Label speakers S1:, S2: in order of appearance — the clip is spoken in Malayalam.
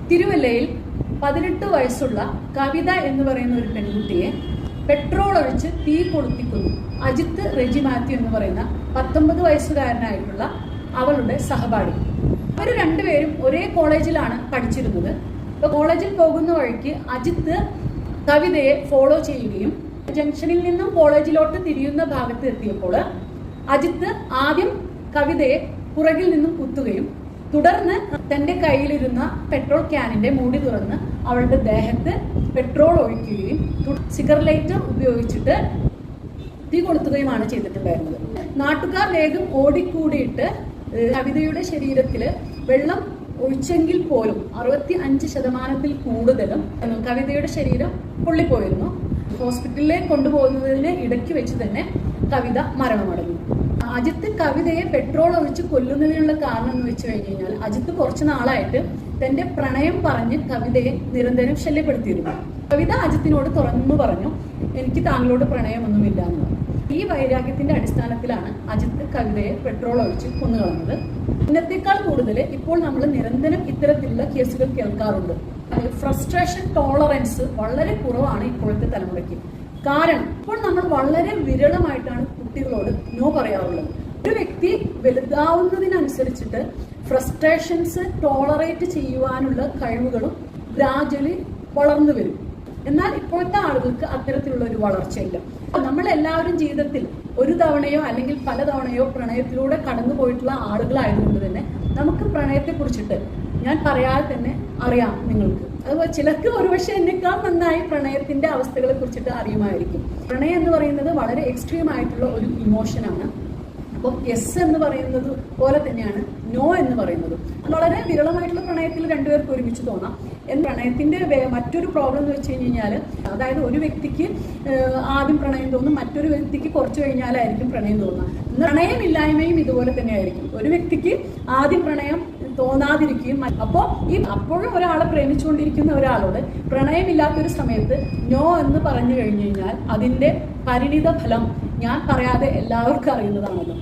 S1: തിരുവല്ലയിൽ 18 വയസ്സുള്ള കവിത എന്ന് പറയുന്ന ഒരു പെൺകുട്ടിയെ പെട്രോൾ ഒഴിച്ച് തീ കൊളുത്തിക്കുന്നു. അജിത്ത് റെജി മാത്യു എന്ന് പറയുന്ന 19 വയസ്സുകാരനായിട്ടുള്ള അവളുടെ സഹപാഠി. അവർ രണ്ടുപേരും ഒരേ കോളേജിലാണ് പഠിച്ചിരുന്നത്. ഇപ്പൊ കോളേജിൽ പോകുന്ന വഴിക്ക് അജിത്ത് കവിതയെ ഫോളോ ചെയ്യുകയും ജംഗ്ഷനിൽ നിന്നും കോളേജിലോട്ട് തിരിയുന്ന ഭാഗത്ത് എത്തിയപ്പോൾ അജിത്ത് ആദ്യം കവിതയെ പുറകിൽ നിന്നും കുത്തുകയും തുടർന്ന് തന്റെ കയ്യിലിരുന്ന പെട്രോൾ ക്യാനിന്റെ മൂടി തുറന്ന് അവളുടെ ദേഹത്ത് പെട്രോൾ ഒഴിക്കുകയും സിഗർ ലൈറ്റർ ഉപയോഗിച്ചിട്ട് തീ കൊളുത്തുകയുമാണ് ചെയ്തിട്ടുണ്ടായിരുന്നത്. നാട്ടുകാർ വേഗം ഓടിക്കൂടിയിട്ട് കവിതയുടെ ശരീരത്തില് വെള്ളം ഒഴിച്ചെങ്കിൽ പോലും 65% കൂടുതലും കവിതയുടെ ശരീരം പൊള്ളിപ്പോയിരുന്നു. ഹോസ്പിറ്റലിലേക്ക് കൊണ്ടുപോകുന്നതിന് ഇടയ്ക്ക് വെച്ച് തന്നെ കവിത മരണമടഞ്ഞു. അജിത്ത് കവിതയെ പെട്രോൾ ഒഴിച്ച് കൊല്ലുന്നതിനുള്ള കാരണം എന്ന് വെച്ച് കഴിഞ്ഞാൽ അജിത്ത് കുറച്ചു നാളായിട്ട് തന്റെ പ്രണയം പറഞ്ഞ് കവിതയെ നിരന്തരം ശല്യപ്പെടുത്തിയിരുന്നു. കവിത അജിത്തിനോട് തുറന്നു പറഞ്ഞു, എനിക്ക് താങ്കളോട് പ്രണയമൊന്നുമില്ല എന്ന് പറഞ്ഞു. ഈ വൈരാഗ്യത്തിന്റെ അടിസ്ഥാനത്തിലാണ് അജിത്ത് കവിതയെ പെട്രോൾ ഒഴിച്ച് കൊന്നുകളഞ്ഞത്. ഇന്നത്തേക്കാൾ കൂടുതൽ ഇപ്പോൾ നമ്മൾ നിരന്തരം ഇത്തരത്തിലുള്ള കേസുകൾ കേൾക്കാറുണ്ട്. ഫ്രസ്ട്രേഷൻ ടോളറൻസ് വളരെ കുറവാണ് ഇപ്പോഴത്തെ തലമുറയ്ക്ക്. കാരണം ഇപ്പോൾ നമ്മൾ വളരെ വിരളമായിട്ടാണ് കുട്ടികളോട് നോ പറയാറുള്ളത്. ഒരു വ്യക്തി വലുതാവുന്നതിനനുസരിച്ചിട്ട് ഫ്രസ്ട്രേഷൻസ് ടോളറേറ്റ് ചെയ്യുവാനുള്ള കഴിവുകളും ഗ്രാജുവലി വളർന്നു വരും. എന്നാൽ ഇപ്പോഴത്തെ ആളുകൾക്ക് അത്തരത്തിലുള്ള ഒരു വളർച്ചയില്ല. നമ്മൾ എല്ലാവരും ജീവിതത്തിൽ ഒരു തവണയോ അല്ലെങ്കിൽ പല തവണയോ പ്രണയത്തിലൂടെ കടന്നു പോയിട്ടുള്ള ആളുകളായതുകൊണ്ട് തന്നെ നമുക്ക് പ്രണയത്തെ കുറിച്ചിട്ട് ഞാൻ പറയാതെ തന്നെ അറിയാം നിങ്ങൾക്ക്. അതുപോലെ ചിലർക്ക് ഒരുപക്ഷെ എന്നെക്കാൾ നന്നായി പ്രണയത്തിന്റെ അവസ്ഥകളെ കുറിച്ചിട്ട് അറിയുമായിരിക്കും. പ്രണയം എന്ന് പറയുന്നത് വളരെ എക്സ്ട്രീം ആയിട്ടുള്ള ഒരു ഇമോഷനാണ്. അപ്പോൾ യെസ് എന്ന് പറയുന്നത് പോലെ തന്നെയാണ് നോ എന്ന് പറയുന്നത്. വളരെ വിരളമായിട്ടുള്ള പ്രണയത്തിൽ രണ്ടുപേർക്ക് ഒരുമിച്ച് തോന്നാം. പ്രണയത്തിന്റെ മറ്റൊരു പ്രോബ്ലം എന്ന് വെച്ച് കഴിഞ്ഞാൽ, അതായത് ഒരു വ്യക്തിക്ക് ആദ്യം പ്രണയം തോന്നും, മറ്റൊരു വ്യക്തിക്ക് കുറച്ച് കഴിഞ്ഞാലായിരിക്കും പ്രണയം തോന്നുക. പ്രണയമില്ലായ്മയും ഇതുപോലെ തന്നെ ആയിരിക്കും. ഒരു വ്യക്തിക്ക് ആദ്യം പ്രണയം തോന്നാതിരിക്കുകയും അപ്പോഴും ഒരാളെ പ്രേമിച്ചുകൊണ്ടിരിക്കുന്ന ഒരാളോട് പ്രണയമില്ലാത്തൊരു സമയത്ത് നോ എന്ന് പറഞ്ഞു കഴിഞ്ഞു കഴിഞ്ഞാൽ അതിന്റെ പരിണിത ഫലം ഞാൻ പറയാതെ എല്ലാവർക്കും അറിയുന്നതാണല്ലോ.